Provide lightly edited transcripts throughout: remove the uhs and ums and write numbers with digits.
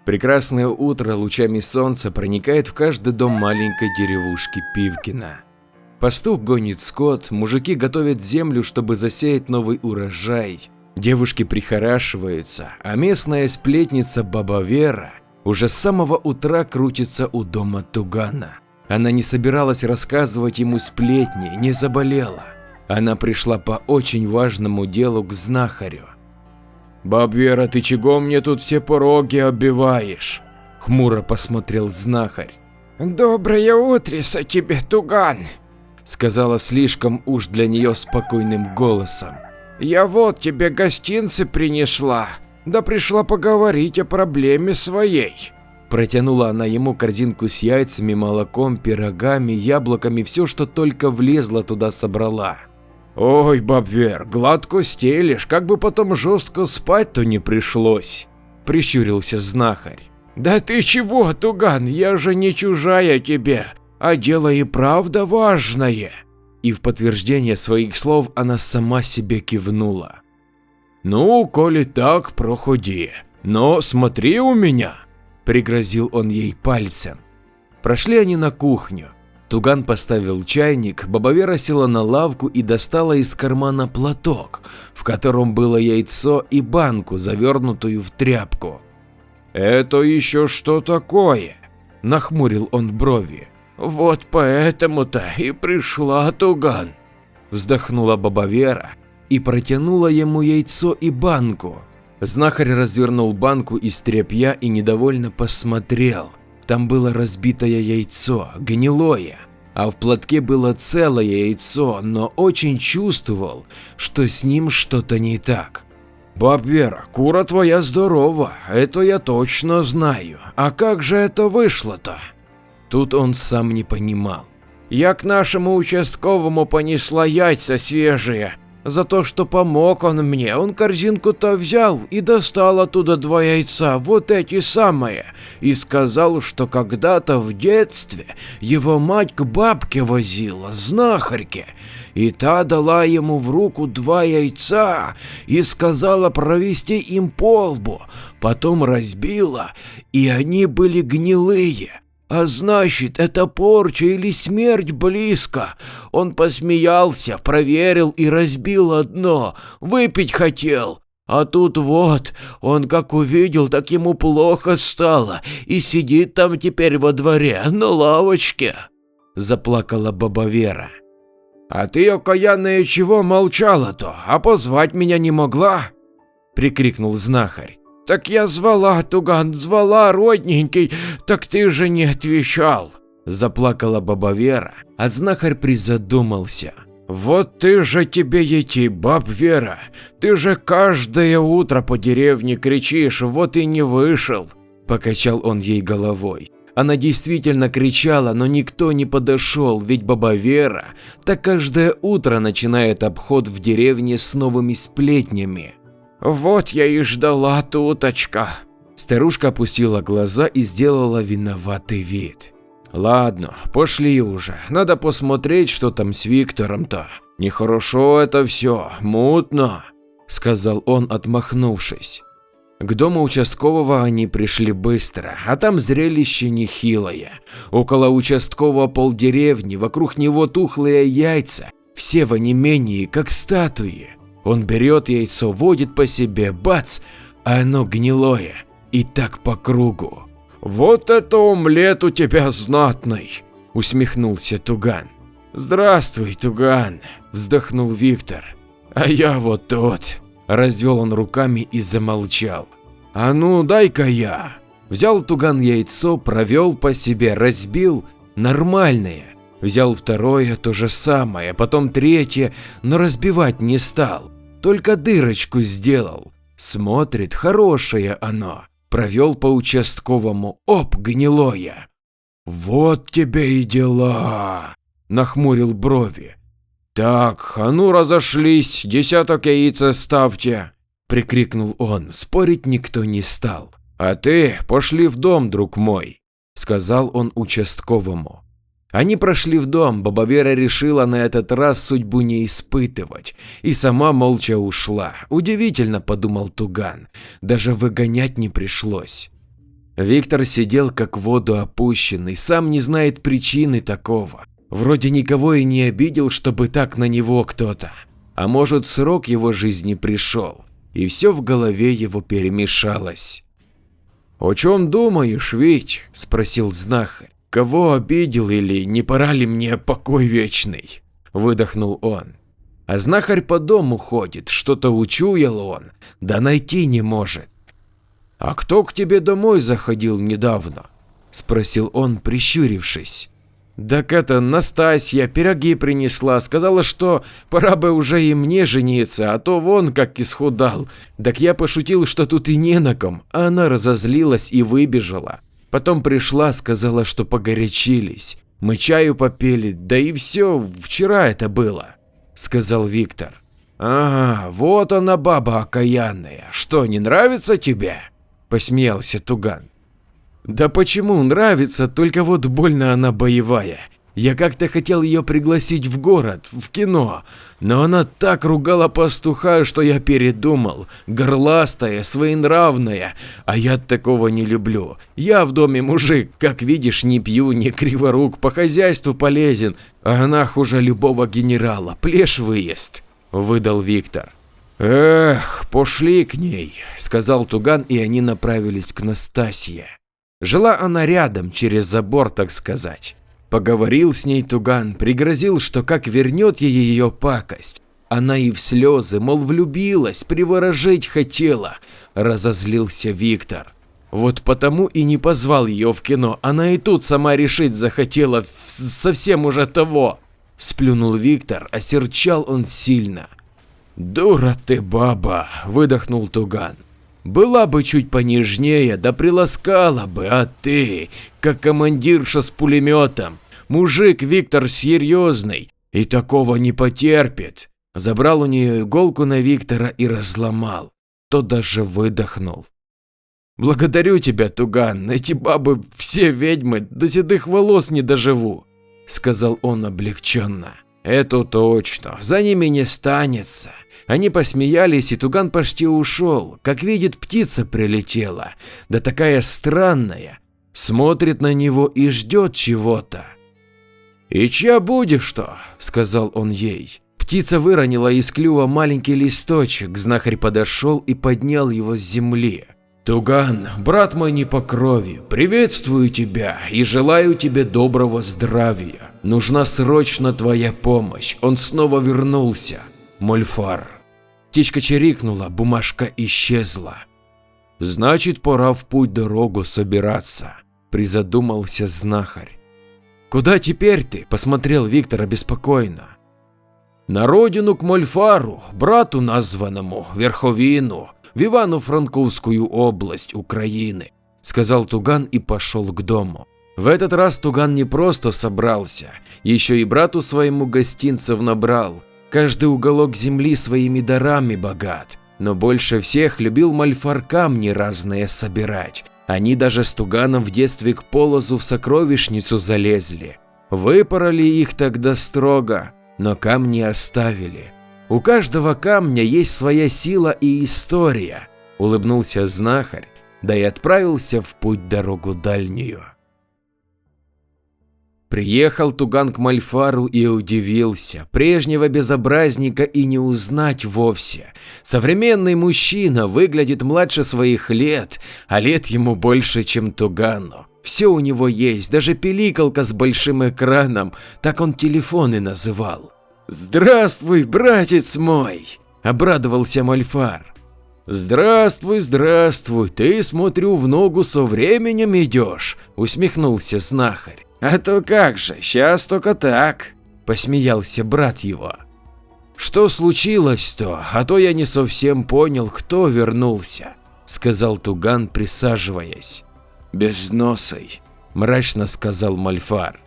Прекрасное утро лучами солнца проникает в каждый дом маленькой деревушки Пивкино. Пастух гонит скот, мужики готовят землю, чтобы засеять новый урожай, девушки прихорашиваются, а местная сплетница баба Вера уже с самого утра крутится у дома Тугана. Она не собиралась рассказывать ему сплетни, не заболела. Она пришла по очень важному делу к знахарю. «Баб Вера, ты чего мне тут все пороги оббиваешь?» — хмуро посмотрел знахарь. «Доброе утреца тебе, Туган!» — сказала слишком уж для нее спокойным голосом. «Я вот тебе гостинцы принесла, да пришла поговорить о проблеме своей». Протянула она ему корзинку с яйцами, молоком, пирогами, яблоками, все, что только влезло туда, собрала. «Ой, баб Вер, гладко стелишь, как бы потом жестко спать-то не пришлось», — прищурился знахарь. «Да ты чего, Туган, я же не чужая тебе, а дело и правда важное». И в подтверждение своих слов она сама себе кивнула. «Ну, коли так, проходи, но смотри у меня», — пригрозил он ей пальцем. Прошли они на кухню. Туган поставил чайник, баба Вера села на лавку и достала из кармана платок, в котором было яйцо и банку, завернутую в тряпку. «Это еще что такое?» – нахмурил он брови. «Вот поэтому-то и пришла, Туган», – вздохнула баба Вера и протянула ему яйцо и банку. Знахарь развернул банку из тряпья и недовольно посмотрел. Там было разбитое яйцо, гнилое, а в платке было целое яйцо, но очень чувствовал, что с ним что-то не так. «Баб Вера, кура твоя здорова, это я точно знаю, а как же это вышло-то?» Тут он сам не понимал. «Я к нашему участковому понесла яйца свежие. За то, что помог он мне, он корзинку-то взял и достал оттуда 2 яйца, вот эти самые, и сказал, что когда-то в детстве его мать к бабке возила, знахарьке, и та дала ему в руку 2 яйца и сказала провести им по лбу, потом разбила, и они были гнилые. А значит, это порча или смерть близко. Он посмеялся, проверил и разбил одно, выпить хотел. А тут вот, он как увидел, так ему плохо стало, и сидит там теперь во дворе, на лавочке», – заплакала баба Вера. «А ты, окаянная, чего молчала-то, а позвать меня не могла?» – прикрикнул знахарь. «Так я звала, Туган, звала, родненький, так ты же не отвечал», – заплакала баба Вера, а знахарь призадумался. «Вот ты же тебе идти, баб Вера, ты же каждое утро по деревне кричишь, вот и не вышел», – покачал он ей головой. Она действительно кричала, но никто не подошел, ведь баба Вера так каждое утро начинает обход в деревне с новыми сплетнями. «Вот я и ждала, туточка». Старушка опустила глаза и сделала виноватый вид. «Ладно, пошли уже, надо посмотреть, что там с Виктором-то. Нехорошо это все, мутно», – сказал он, отмахнувшись. К дому участкового они пришли быстро, а там зрелище нехилое. Около участкового полдеревни, вокруг него тухлые яйца, все в онемении, как статуи. Он берет яйцо, водит по себе, бац, а оно гнилое, и так по кругу. «Вот это омлет у тебя знатный», – усмехнулся Туган. «Здравствуй, Туган», – вздохнул Виктор. «А я вот тут», – развел он руками и замолчал. «А ну, дай-ка я». Взял Туган яйцо, провел по себе, разбил, нормальное. Взял второе, то же самое, потом третье, но разбивать не стал, только дырочку сделал. Смотрит, хорошее оно. Провел по участковому, оп, гнилое. «Вот тебе и дела», – нахмурил брови. «Так, а ну разошлись, 10 яиц ставьте», – прикрикнул он, спорить никто не стал. «А ты пошли в дом, друг мой», – сказал он участковому. Они прошли в дом, баба Вера решила на этот раз судьбу не испытывать и сама молча ушла. Удивительно, подумал Туган, даже выгонять не пришлось. Виктор сидел как в воду опущенный, сам не знает причины такого. Вроде никого и не обидел, чтобы так на него кто-то. А может, срок его жизни пришел, и все в голове его перемешалось. «О чем думаешь, Вить?» – спросил знахарь. «Кого обидел или не пора ли мне покой вечный?» – выдохнул он. А знахарь по дому ходит, что-то учуял он, да найти не может. «А кто к тебе домой заходил недавно?» – спросил он, прищурившись. «Так это Настасья пироги принесла, сказала, что пора бы уже и мне жениться, а то вон как исхудал. Так я пошутил, что тут и не на ком, а она разозлилась и выбежала. Потом пришла, сказала, что погорячились, мы чаю попили, да и все, вчера это было», – сказал Виктор. «Ага, вот она баба окаянная, что, не нравится тебе?» – посмеялся Туган. «Да почему нравится, только вот больно она боевая. Я как-то хотел ее пригласить в город, в кино, но она так ругала пастуха, что я передумал. Горластая, своенравная, а я такого не люблю. Я в доме мужик, как видишь, не пью, не криворук, по хозяйству полезен, а она хуже любого генерала, плешь выезд», – выдал Виктор. «Эх, пошли к ней», – сказал Туган, и они направились к Настасье. Жила она рядом, через забор, так сказать. Поговорил с ней Туган, пригрозил, что как вернет ей ее пакость. Она и в слезы, мол, влюбилась, приворожить хотела. Разозлился Виктор. Вот потому и не позвал ее в кино, она и тут сама решить захотела, совсем уже того. Сплюнул Виктор, осерчал он сильно. «Дура ты, баба», – выдохнул Туган. «Была бы чуть понежнее, да приласкала бы, а ты, как командирша с пулеметом. Мужик Виктор серьезный и такого не потерпит». Забрал у нее иголку на Виктора и разломал. Тот даже выдохнул. «Благодарю тебя, Туган, эти бабы все ведьмы, до седых волос не доживу», – сказал он облегченно. «Это точно, за ними не станется». Они посмеялись, и Туган почти ушел, как видит, птица прилетела, да такая странная, смотрит на него и ждет чего-то. «И чья будешь-то?» – сказал он ей. Птица выронила из клюва маленький листочек, знахарь подошел и поднял его с земли. «Туган, брат мой не по крови, приветствую тебя и желаю тебе доброго здравия. Нужна срочно твоя помощь, он снова вернулся. Мольфар». Птичка чирикнула, бумажка исчезла. «Значит, пора в путь-дорогу собираться», – призадумался знахарь. «Куда теперь ты?» – посмотрел Виктор обеспокоенно. «На родину к Мольфару, брату названному, Верховину, в Ивано-Франковскую область Украины», – сказал Туган и пошел к дому. В этот раз Туган не просто собрался, еще и брату своему гостинцев набрал. Каждый уголок земли своими дарами богат, но больше всех любил Мольфар камни разные собирать. Они даже с Туганом в детстве к Полозу в сокровищницу залезли. Выпороли их тогда строго, но камни оставили. У каждого камня есть своя сила и история, улыбнулся знахарь, да и отправился в путь-дорогу дальнюю. Приехал Туган к Мольфару и удивился, прежнего безобразника и не узнать вовсе. Современный мужчина выглядит младше своих лет, а лет ему больше, чем Тугану. Все у него есть, даже пиликалка с большим экраном, так он телефоны называл. «Здравствуй, братец мой!» – обрадовался Мольфар. «Здравствуй, здравствуй, ты, смотрю, в ногу со временем идешь», – усмехнулся знахарь. «А то как же, сейчас только так», – посмеялся брат его. «Что случилось-то, а то я не совсем понял, кто вернулся», – сказал Туган, присаживаясь. «Безносый», – мрачно сказал Мольфар.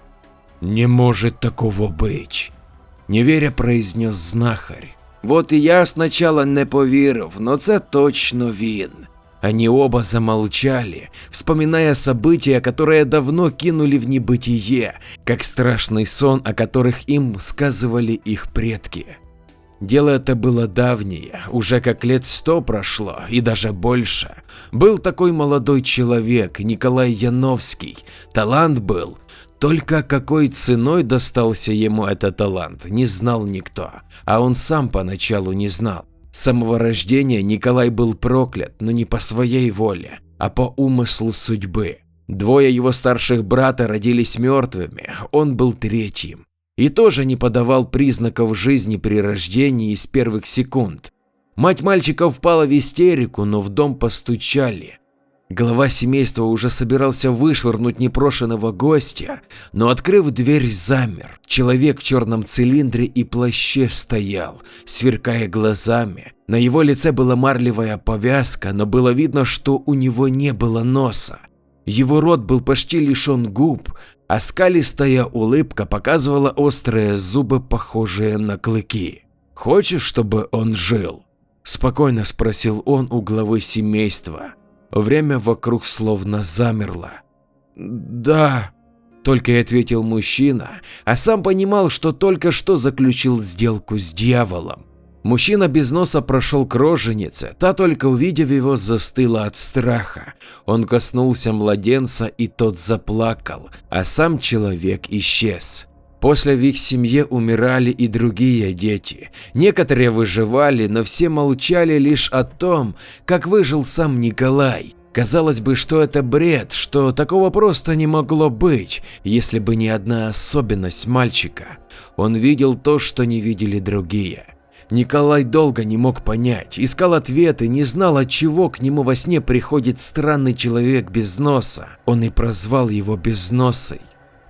«Не может такого быть», – неверя произнес знахарь. «Вот и я сначала не повірив, но це точно він». Они оба замолчали, вспоминая события, которые давно кинули в небытие, как страшный сон, о которых им сказывали их предки. Дело это было давнее, уже как лет 100 прошло и даже больше. Был такой молодой человек, Николай Яновский, талант был. Только какой ценой достался ему этот талант, не знал никто, а он сам поначалу не знал. С самого рождения Николай был проклят, но не по своей воле, а по умыслу судьбы. Двое его старших брата родились мертвыми, он был третьим. И тоже не подавал признаков жизни при рождении с первых секунд. Мать мальчика впала в истерику, но в дом постучали. Глава семейства уже собирался вышвырнуть непрошенного гостя, но, открыв дверь, замер. Человек в черном цилиндре и плаще стоял, сверкая глазами. На его лице была марлевая повязка, но было видно, что у него не было носа. Его рот был почти лишен губ, а скалистая улыбка показывала острые зубы, похожие на клыки. «Хочешь, чтобы он жил?» – спокойно спросил он у главы семейства. Время вокруг словно замерло. «Да», – только и ответил мужчина, а сам понимал, что только что заключил сделку с дьяволом. Мужчина без носа прошел к роженице, та, только увидев его, застыла от страха. Он коснулся младенца, и тот заплакал, а сам человек исчез. После в их семье умирали и другие дети. Некоторые выживали, но все молчали лишь о том, как выжил сам Николай. Казалось бы, что это бред, что такого просто не могло быть, если бы не одна особенность мальчика. Он видел то, что не видели другие. Николай долго не мог понять, искал ответы, не знал, отчего к нему во сне приходит странный человек без носа. Он и прозвал его Безносый.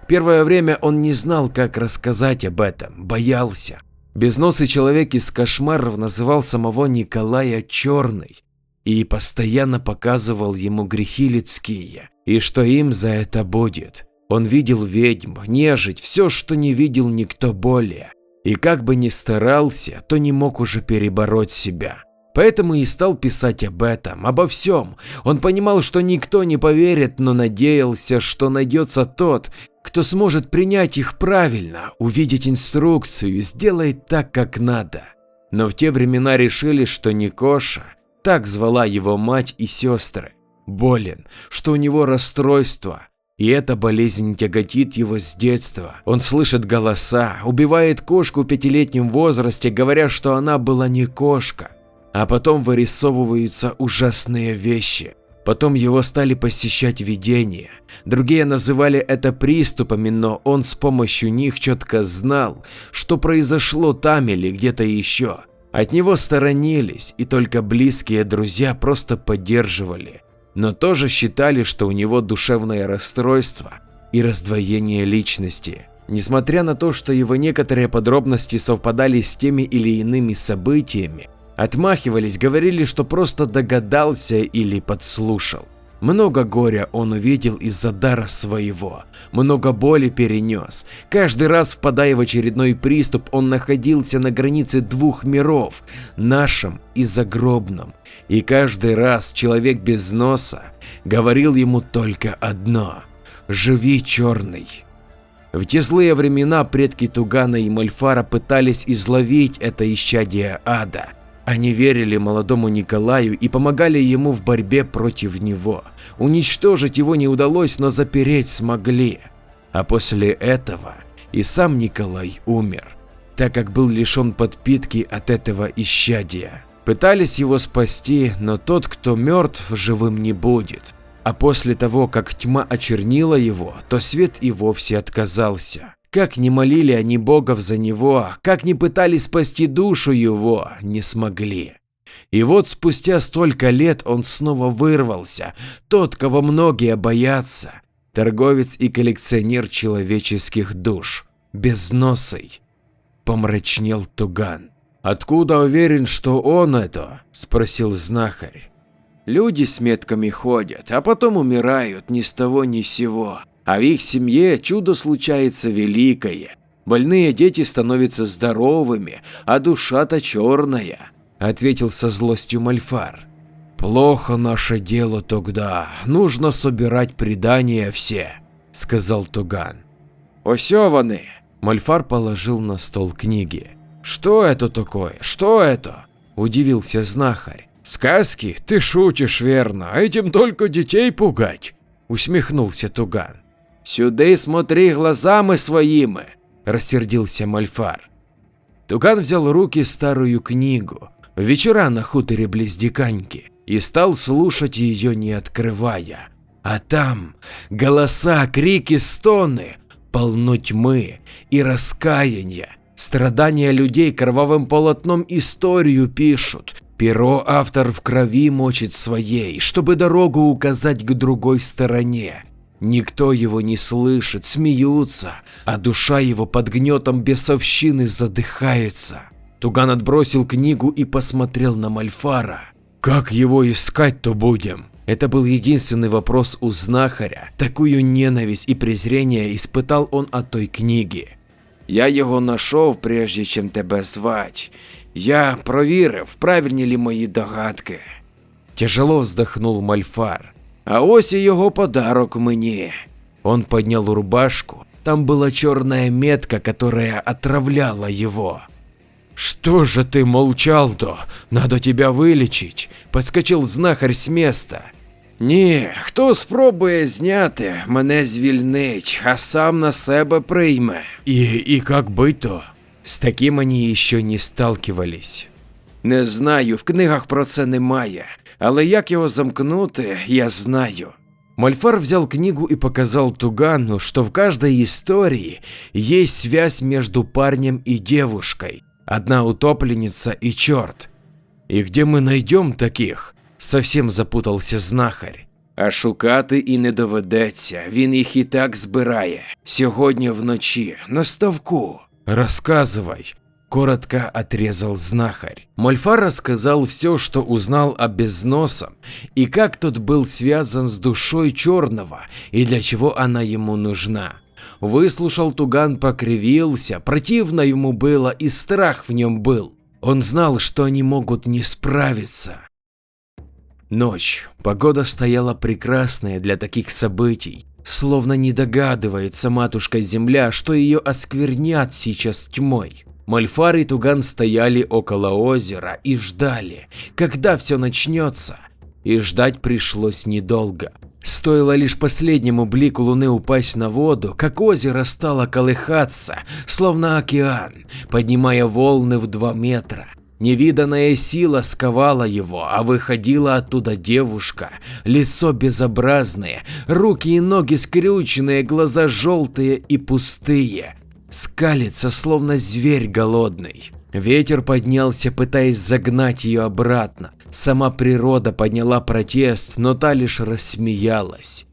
Первое время он не знал, как рассказать об этом, боялся. Безносый человек из кошмаров называл самого Николая Черный и постоянно показывал ему грехи людские, и что им за это будет. Он видел ведьм, нежить, все, что не видел никто более. И как бы ни старался, то не мог уже перебороть себя. Поэтому и стал писать об этом, обо всем. Он понимал, что никто не поверит, но надеялся, что найдется тот, кто сможет принять их правильно, увидеть инструкцию и сделать так, как надо. Но в те времена решили, что Никоша, так звала его мать и сестры, болен, что у него расстройство. И эта болезнь тяготит его с детства. Он слышит голоса, убивает кошку в 5-летнем возрасте, говоря, что она была не кошка. А потом вырисовываются ужасные вещи. Потом его стали посещать видения. Другие называли это приступами, но он с помощью них четко знал, что произошло там или где-то еще. От него сторонились, и только близкие друзья просто поддерживали. Но тоже считали, что у него душевное расстройство и раздвоение личности. Несмотря на то, что его некоторые подробности совпадали с теми или иными событиями, отмахивались, говорили, что просто догадался или подслушал. Много горя он увидел из-за дара своего, много боли перенес. Каждый раз, впадая в очередной приступ, он находился на границе двух миров, нашем и загробном. И каждый раз человек без носа говорил ему только одно: «Живи, Черный». В те злые времена предки Тугана и Мольфара пытались изловить это исчадие ада. Они верили молодому Николаю и помогали ему в борьбе против него. Уничтожить его не удалось, но запереть смогли. А после этого и сам Николай умер, так как был лишен подпитки от этого исчадия. Пытались его спасти, но тот, кто мертв, живым не будет. А после того, как тьма очернила его, то свет и вовсе отказался. Как ни молили они богов за него, как ни пытались спасти душу его, не смогли. И вот спустя столько лет он снова вырвался, тот, кого многие боятся, торговец и коллекционер человеческих душ, Безносый. Помрачнел Туган. «Откуда уверен, что он это?» – спросил знахарь. «Люди с метками ходят, а потом умирают ни с того ни с сего. А в их семье чудо случается великое. Больные дети становятся здоровыми, а душа-то черная», – ответил со злостью Мольфар. «Плохо наше дело тогда, нужно собирать предания все», – сказал Туган. «Осё вони!» – Мольфар положил на стол книги. «Что это такое? Что это?» – удивился знахарь. «Сказки? Ты шутишь, верно, этим только детей пугать», – усмехнулся Туган. «Сюда смотри глазами своими», – рассердился Мольфар. Туган взял в руки старую книгу «Вечера на хуторе близ Диканьки» и стал слушать ее, не открывая. А там голоса, крики, стоны, полно тьмы и раскаяния. Страдания людей кровавым полотном историю пишут. Перо автор в крови мочит своей, чтобы дорогу указать к другой стороне. Никто его не слышит, смеются, а душа его под гнетом бесовщины задыхается. Туган отбросил книгу и посмотрел на Мольфара. «Как его искать-то будем?» Это был единственный вопрос у знахаря. Такую ненависть и презрение испытал он от той книги. «Я його знайшов, прежде чим тебе звать. Я провірив, правильні ли мої догадки». Тяжело вздохнул Мольфар. «А ось и его подарок мне». Он поднял рубашку. Там была черная метка, которая отравляла его. «Что же ты молчал-то? Надо тебя вылечить», – подскочил знахарь с места. «Ні, хто спробує зняти, мене звільнить, а сам на себе прийме». «И как быть-то?» С таким они еще не сталкивались. «Не знаю, в книгах про це немає, але як його замкнути, я знаю». Мольфар взял книгу и показал Тугану, что в каждой истории есть связь между парнем и девушкой. Одна утопленница и черт. «И где мы найдем таких?» – совсем запутался знахарь. «А шукати і не доведеться, він їх і так збирає. Сьогодні вночі, на ставку». «Рассказывай», – коротко отрезал знахарь. Мольфар рассказал все, что узнал о Безносом, и как тот был связан с душой Черного, и для чего она ему нужна. Выслушал Туган, покривился, противно ему было и страх в нем был. Он знал, что они могут не справиться. Ночь. Погода стояла прекрасная для таких событий. Словно не догадывается матушка-земля, что ее осквернят сейчас тьмой. Мольфар и Туган стояли около озера и ждали, когда все начнется. И ждать пришлось недолго. Стоило лишь последнему блику луны упасть на воду, как озеро стало колыхаться, словно океан, поднимая волны в 2 метра. Невиданная сила сковала его, а выходила оттуда девушка, лицо безобразное, руки и ноги скрюченные, глаза желтые и пустые, скалится, словно зверь голодный. Ветер поднялся, пытаясь загнать ее обратно. Сама природа подняла протест, но та лишь рассмеялась.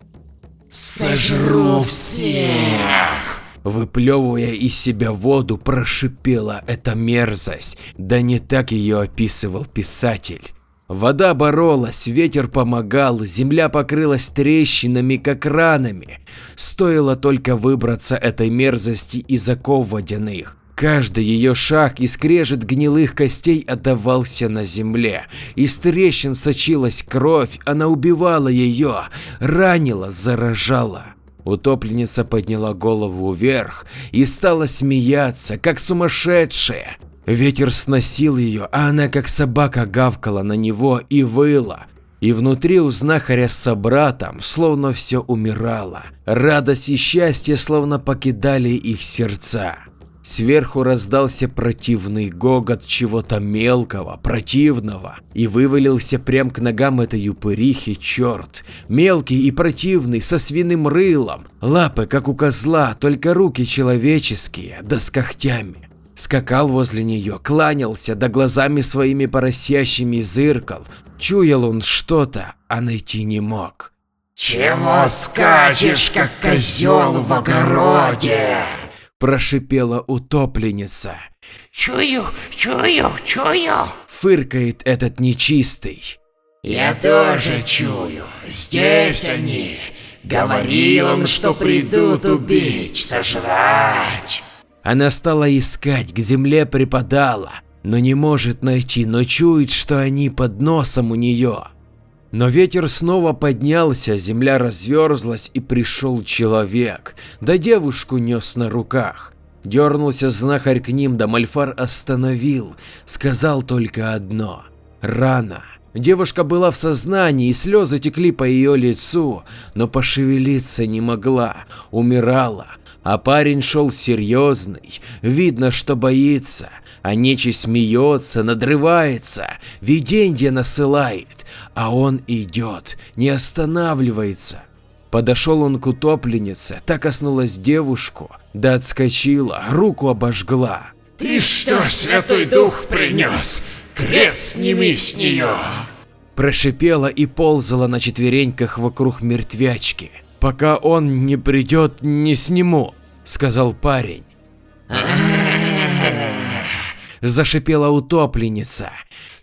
«Сожру всех!» Выплевывая из себя воду, прошипела эта мерзость, да не так ее описывал писатель. Вода боролась, ветер помогал, земля покрылась трещинами, как ранами. Стоило только выбраться этой мерзости из оков водяных. Каждый ее шаг и скрежет гнилых костей отдавался на земле. Из трещин сочилась кровь, она убивала ее, ранила, заражала. Утопленница подняла голову вверх и стала смеяться, как сумасшедшая. Ветер сносил ее, а она как собака гавкала на него и выла. И внутри у знахаря с собратом словно все умирало. Радость и счастье словно покидали их сердца. Сверху раздался противный гогот чего-то мелкого, противного, и вывалился прям к ногам этой упырихи черт, мелкий и противный, со свиным рылом, лапы как у козла, только руки человеческие, да с когтями. Скакал возле нее, кланялся, да глазами своими поросящими зыркал, чуял он что-то, а найти не мог. «Чего скачешь, как козел в огороде?» Прошипела утопленница. «Чую, Фыркает этот нечистый. «Я тоже чую, здесь они. Говорил он, что придут убить, сожрать». Она стала искать, к земле припадала, но не может найти, но чует, что они под носом у нее. Но ветер снова поднялся, земля разверзлась и пришел человек, да девушку нес на руках. Дернулся знахарь к ним, да Мольфар остановил, сказал только одно – рано. Девушка была в сознании, и слезы текли по ее лицу, но пошевелиться не могла, умирала. А парень шел серьезный, видно, что боится, а нечисть смеется, надрывается, виденье насылает, а он идет, не останавливается. Подошел он к утопленнице, та коснулась девушку, да отскочила, руку обожгла. Ты что, Святой Дух принес? Крест сними с нее! Прошипела и ползала на четвереньках вокруг мертвячки. Пока он не придет, не сниму, сказал парень. Зашипела утопленница.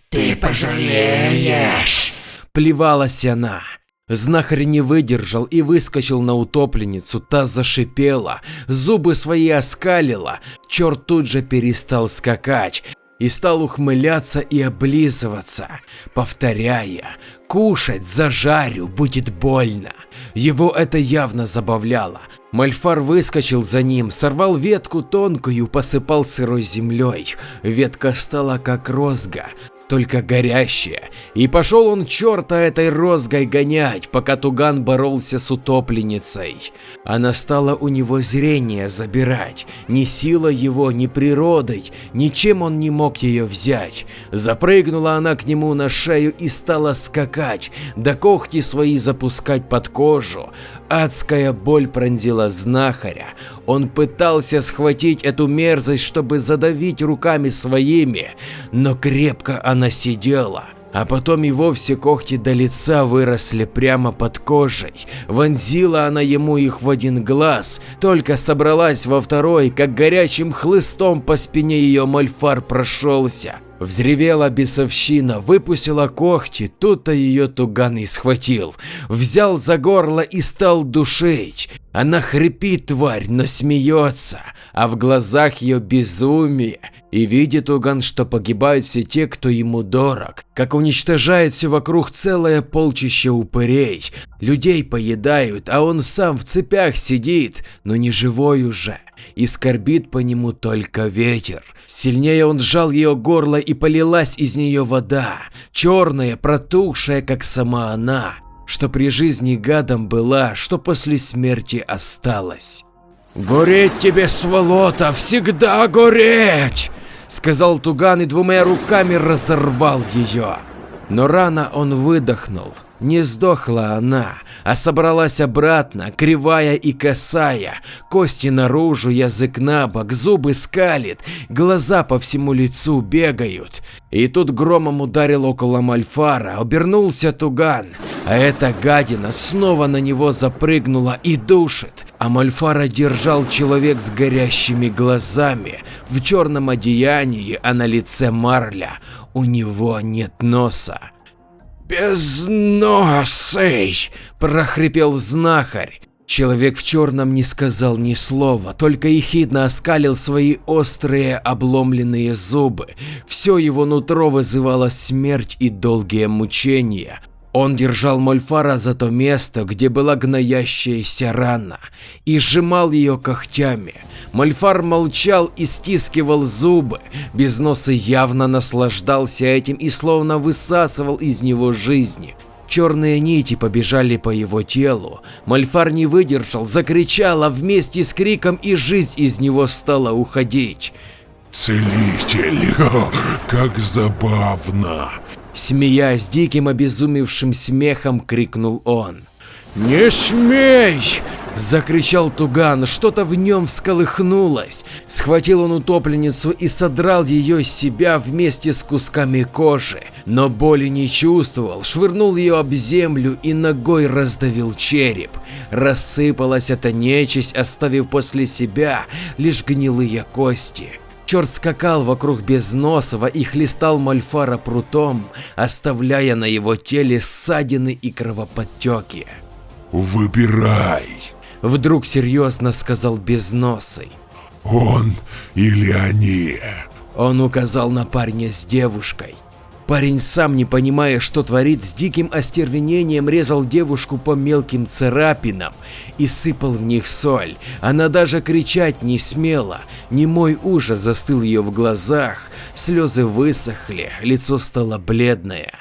Ты пожалеешь! Плевалась она. Знахарь не выдержал и выскочил на утопленницу, та зашипела, зубы свои оскалила, черт тут же перестал скакать и стал ухмыляться и облизываться, повторяя: «Кушать зажарю, будет больно». Его это явно забавляло. Мольфар выскочил за ним, сорвал ветку тонкую, посыпал сырой землей. Ветка стала как розга, только горящая, и пошел он черта этой розгой гонять, пока Туган боролся с утопленницей. Она стала у него зрение забирать, ни сила его, ни природой, ничем он не мог ее взять. Запрыгнула она к нему на шею и стала скакать, да когти свои запускать под кожу. Адская боль пронзила знахаря, он пытался схватить эту мерзость, чтобы задавить руками своими, но крепко она сидела. А потом и вовсе когти до лица выросли прямо под кожей, вонзила она ему их в один глаз, только собралась во второй, как горячим хлыстом по спине ее Мольфар прошелся. Взревела бесовщина, выпустила когти, тут-то ее Туган и схватил, взял за горло и стал душить. Она хрипит, тварь, но смеется, а в глазах ее безумие. И видит Туган, что погибают все те, кто ему дорог, как уничтожает все вокруг целое полчище упырей, людей поедают, а он сам в цепях сидит, но не живой уже, и скорбит по нему только ветер. Сильнее он сжал ее горло, и полилась из нее вода, черная, протухшая, как сама она, что при жизни гадом была, что после смерти осталась. «Гореть тебе, сволота, всегда гореть!» сказал Туган и двумя руками разорвал ее. Но рано он выдохнул. Не сдохла она, а собралась обратно, кривая и косая, кости наружу, язык на бок, зубы скалит, глаза по всему лицу бегают. И тут громом ударил около Мольфара, обернулся Туган, а эта гадина снова на него запрыгнула и душит. А Мольфара держал человек с горящими глазами, в черном одеянии, а на лице марля, у него нет носа. «Безносый!» – прохрипел знахарь. Человек в черном не сказал ни слова, только ехидно оскалил свои острые обломленные зубы. Все его нутро вызывало смерть и долгие мучения. Он держал Мольфара за то место, где была гноящаяся рана, и сжимал ее когтями. Мольфар молчал и стискивал зубы, Безносый явно наслаждался этим и словно высасывал из него жизнь. Черные нити побежали по его телу, Мольфар не выдержал, закричал, а вместе с криком и жизнь из него стала уходить. «Целитель, как забавно!» Смеясь диким обезумевшим смехом, крикнул он. «Не смей!» – закричал Туган, что-то в нем всколыхнулось. Схватил он утопленницу и содрал ее с себя вместе с кусками кожи, но боли не чувствовал, швырнул ее об землю и ногой раздавил череп. Рассыпалась эта нечисть, оставив после себя лишь гнилые кости. Черт скакал вокруг Безносого и хлестал Мольфара прутом, оставляя на его теле ссадины и кровоподтеки. «Выбирай!» – вдруг серьезно сказал Безносый. «Он или они?» Он указал на парня с девушкой. Парень, сам не понимая, что творит, с диким остервенением резал девушку по мелким царапинам и сыпал в них соль. Она даже кричать не смела, немой ужас застыл ее в глазах, слезы высохли, лицо стало бледное.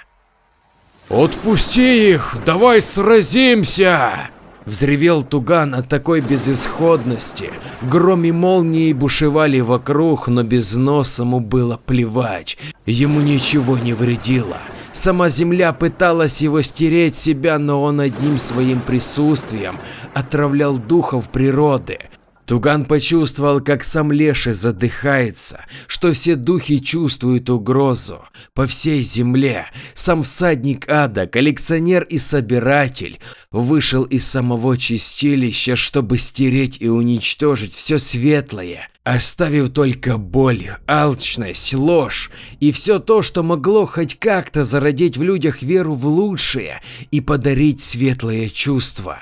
«Отпусти их, давай сразимся!» Взревел Туган от такой безысходности. Гром и молнии бушевали вокруг, но Безносому было плевать. Ему ничего не вредило. Сама земля пыталась его стереть себя, но он одним своим присутствием отравлял духов природы. Туган почувствовал, как сам Леший задыхается, что все духи чувствуют угрозу. По всей земле сам всадник ада, коллекционер и собиратель, вышел из самого чистилища, чтобы стереть и уничтожить все светлое, оставив только боль, алчность, ложь и все то, что могло хоть как-то зародить в людях веру в лучшее и подарить светлые чувства.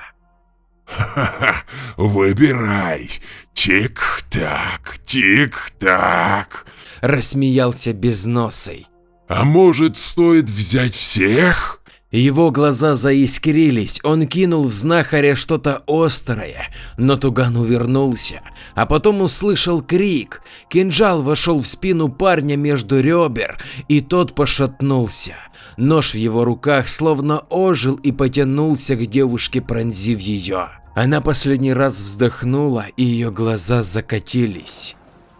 Ха-ха, выбирай. Тик-так, тик-так. Рассмеялся Безносый. А может, стоит взять всех? Его глаза заискрились, он кинул в знахаря что-то острое, но Туган увернулся, а потом услышал крик. Кинжал вошел в спину парня между ребер, и тот пошатнулся. Нож в его руках словно ожил и потянулся к девушке, пронзив ее. Она последний раз вздохнула, и ее глаза закатились.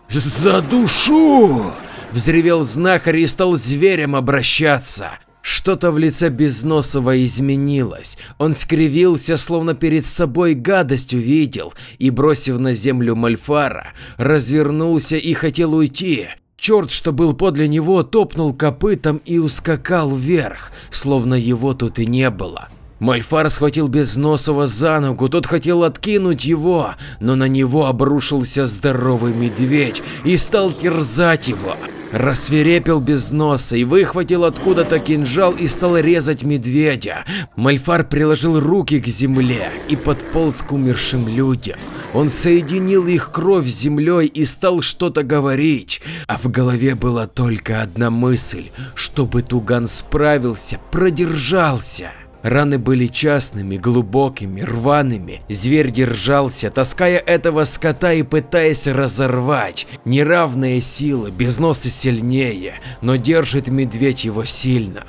«За душу!» – взревел знахарь и стал зверем обращаться. Что-то в лице Безносова изменилось, он скривился, словно перед собой гадость увидел, и, бросив на землю Мальфара, развернулся и хотел уйти. Черт, что был подле него, топнул копытом и ускакал вверх, словно его тут и не было. Мальфар схватил Безносова за ногу, тот хотел откинуть его, но на него обрушился здоровый медведь и стал терзать его. Рассвирепел Безносый, выхватил откуда-то кинжал и стал резать медведя. Мальфар приложил руки к земле и подполз к умершим людям. Он соединил их кровь с землей и стал что-то говорить, а в голове была только одна мысль, чтобы Туган справился, продержался. Раны были частыми, глубокими, рваными. Зверь держался, таская этого скота и пытаясь разорвать. Неравные силы, Безносый сильнее, но держит медведь его сильно.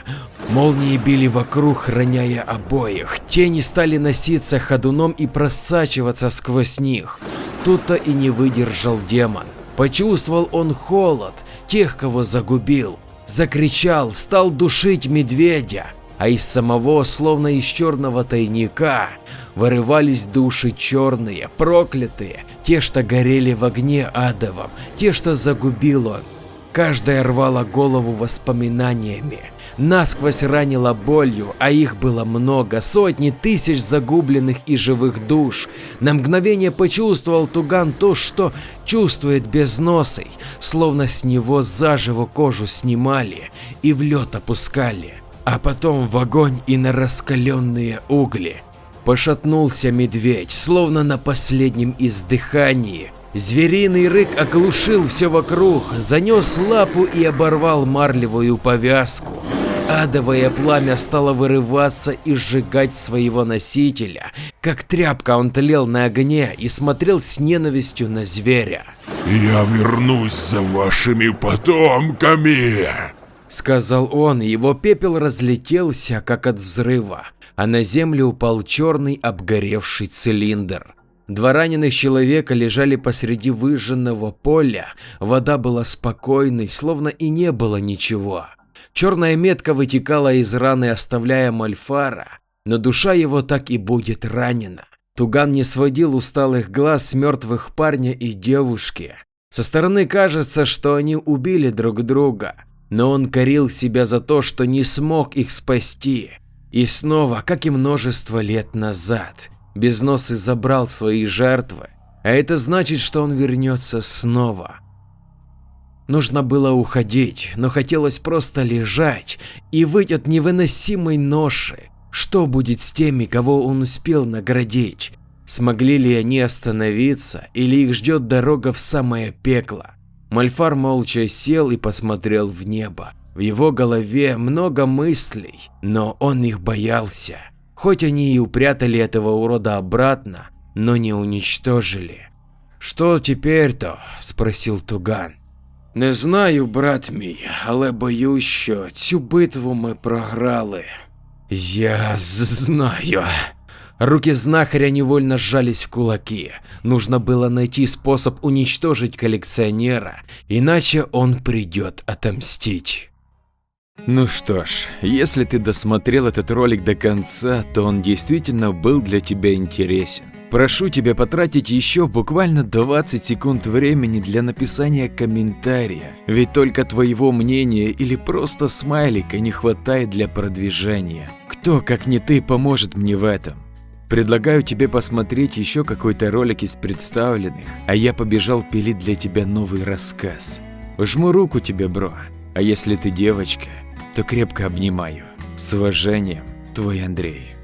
Молнии били вокруг, роняя обоих. Тени стали носиться ходуном и просачиваться сквозь них. Тут-то и не выдержал демон. Почувствовал он холод тех, кого загубил. Закричал, стал душить медведя. А из самого, словно из черного тайника, вырывались души черные, проклятые, те, что горели в огне адовом, те, что загубил он. Каждая рвала голову воспоминаниями, насквозь ранила болью, а их было много, сотни тысяч загубленных и живых душ. На мгновение почувствовал Туган то, что чувствует Безносый, словно с него заживо кожу снимали и в лед опускали. А потом в огонь и на раскаленные угли. Пошатнулся медведь, словно на последнем издыхании. Звериный рык оглушил все вокруг, занес лапу и оборвал марлевую повязку. Адовое пламя стало вырываться и сжигать своего носителя. Как тряпка он тлел на огне и смотрел с ненавистью на зверя. Я вернусь за вашими потомками. Сказал он, и его пепел разлетелся, как от взрыва, а на землю упал черный обгоревший цилиндр. Два раненых человека лежали посреди выжженного поля, вода была спокойной, словно и не было ничего. Черная метка вытекала из раны, оставляя Мальфара, но душа его так и будет ранена. Туган не сводил усталых глаз с мертвых парня и девушки. Со стороны кажется, что они убили друг друга. Но он корил себя за то, что не смог их спасти. И снова, как и множество лет назад, Безносый забрал свои жертвы, а это значит, что он вернется снова. Нужно было уходить, но хотелось просто лежать и выть от невыносимой ноши. Что будет с теми, кого он успел наградить? Смогли ли они остановиться, или их ждет дорога в самое пекло? Мальфар молча сел и посмотрел в небо. В его голове много мыслей, но он их боялся. Хоть они и упрятали этого урода обратно, но не уничтожили. «Що тепер-то?» – спросив Туган. «Не знаю, брат мій, але боюсь, що цю битву ми програли». «Я знаю». Руки знахаря невольно сжались в кулаки. Нужно было найти способ уничтожить коллекционера, иначе он придет отомстить. Ну что ж, если ты досмотрел этот ролик до конца, то он действительно был для тебя интересен. Прошу тебя потратить еще буквально 20 секунд времени для написания комментария, ведь только твоего мнения или просто смайлика не хватает для продвижения. Кто, как не ты, поможет мне в этом? Предлагаю тебе посмотреть еще какой-то ролик из представленных, а я побежал пилить для тебя новый рассказ. Жму руку тебе, бро, а если ты девочка, то крепко обнимаю. С уважением, твой Андрей.